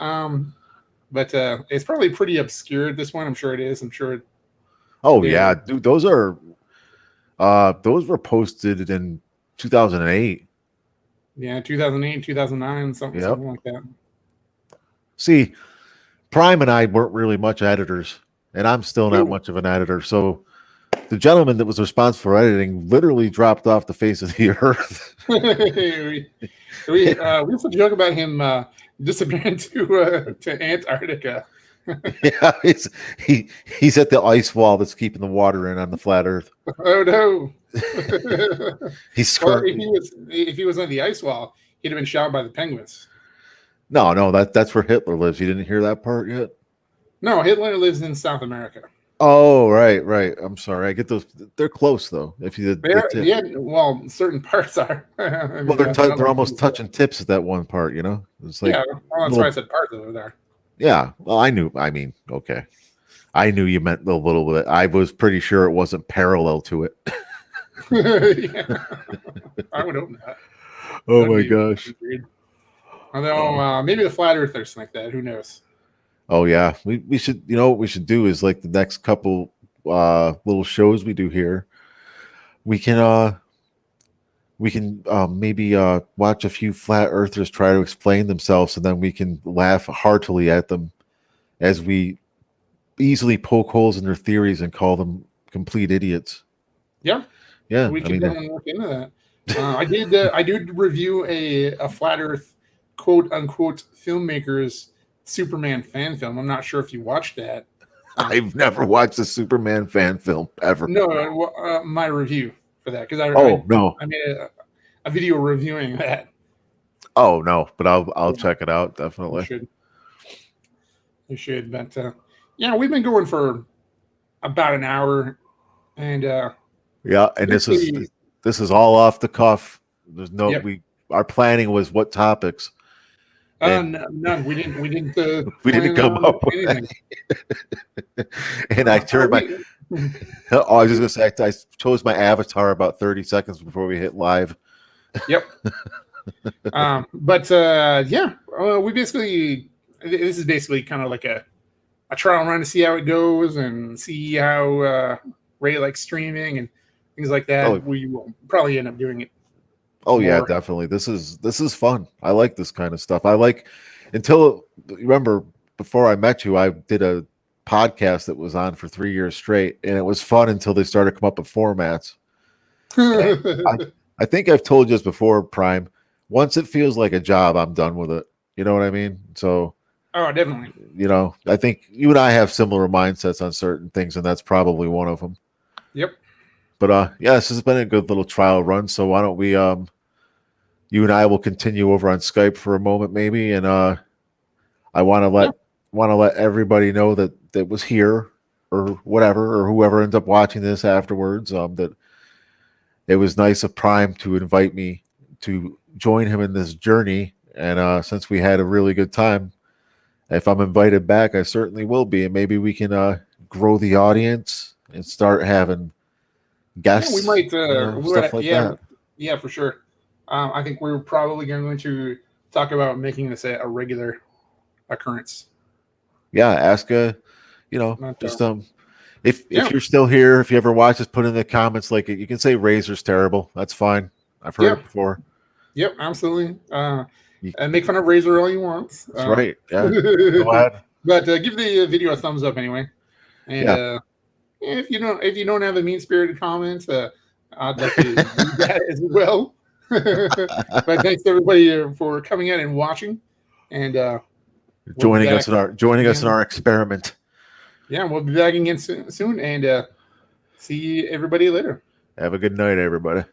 But it's probably pretty obscure at this point. I'm sure it is. I'm sure. oh They, yeah, dude, those were posted in 2008. yeah, 2008, 2009, something, Yep. something like that. See, Prime and I weren't really much editors, and I'm still not Ooh. much of an editor. So the gentleman that was responsible for editing literally dropped off the face of the earth. we used to joke about him disappearing to Antarctica. Yeah, he's at the ice wall that's keeping the water in on the flat Earth. Oh no! He's Well, currently if he was on the ice wall, he'd have been shot by the penguins. no, that's where Hitler lives. You didn't hear that part yet? No, Hitler lives in South America. Oh, right. I'm sorry. I get those. They're close though. If you the They're, tip. yeah, well, certain parts are. I Well, mean, not they're all almost things are. touching tips at that one part. It's like Yeah, well, that's why I little. said parts over there. Yeah. Well, I knew. I mean, okay. I knew you meant a little bit. I was pretty sure it wasn't parallel to it. Yeah. I would hope not. Oh That'd my be gosh. weird. Although maybe the flat earthers like that. Who knows? Oh yeah. We should. What we should do is like the next couple little shows we do here. We can maybe watch a few flat earthers try to explain themselves, and then we can laugh heartily at them as we easily poke holes in their theories and call them complete idiots. Yeah, Yeah, we I could mean, definitely look into that. I did review a flat Earth quote unquote filmmaker's Superman fan film. I'm not sure if you watched that. I've never watched a Superman fan film ever. No, my review for that because No. I made a video reviewing that. Oh no, but I'll Yeah, check it out you definitely. should. You should, but yeah, we've been going for about an hour, and Yeah, and this is all off the cuff. There's no yep. our planning was what topics. And None. We didn't. we didn't plan come on up with anything. and I turned my oh, I was just gonna say I chose my avatar about 30 seconds before we hit live. Yep. But yeah, we basically this is basically kind of like a trial run to see how it goes and see how Ray likes streaming and things like that. Oh. We will probably end up doing it. Oh yeah, more. definitely. This is fun. I like this kind of stuff. I like until remember before I met you, I did a podcast that was on for 3 years straight, and it was fun until they started to come up with formats. I think I've told you this before, Prime. Once it feels like a job, I'm done with it. You know what I mean? So Oh, definitely. I think you and I have similar mindsets on certain things, and that's probably one of them. Yep. But yeah, this has been a good little trial run. So why don't we you and I will continue over on Skype for a moment, maybe, and I want to let everybody know that was here or whatever or whoever ends up watching this afterwards that it was nice of Prime to invite me to join him in this journey. And since we had a really good time, if I'm invited back, I certainly will be. And maybe we can grow the audience and start having Yeah, we guests, might. stuff like Yeah, that. yeah, for sure. I think we're probably going to talk about making this a regular occurrence. Yeah, ask Not, just if yeah, you're still here, if you ever watch us, put in the comments. Like, you can say Razor's terrible. That's fine. I've heard yeah, it before. yep, absolutely. You, And make fun of Razor all you want. that's right. Yeah. Go ahead. But give the video a thumbs up anyway. And Yeah. if you don't have a mean spirited comment, I'd like to do that as well. But thanks to everybody for coming in and watching. And we'll be joining back us in again. our experiment. Yeah, we'll be back again soon. And see everybody later. Have a good night, everybody.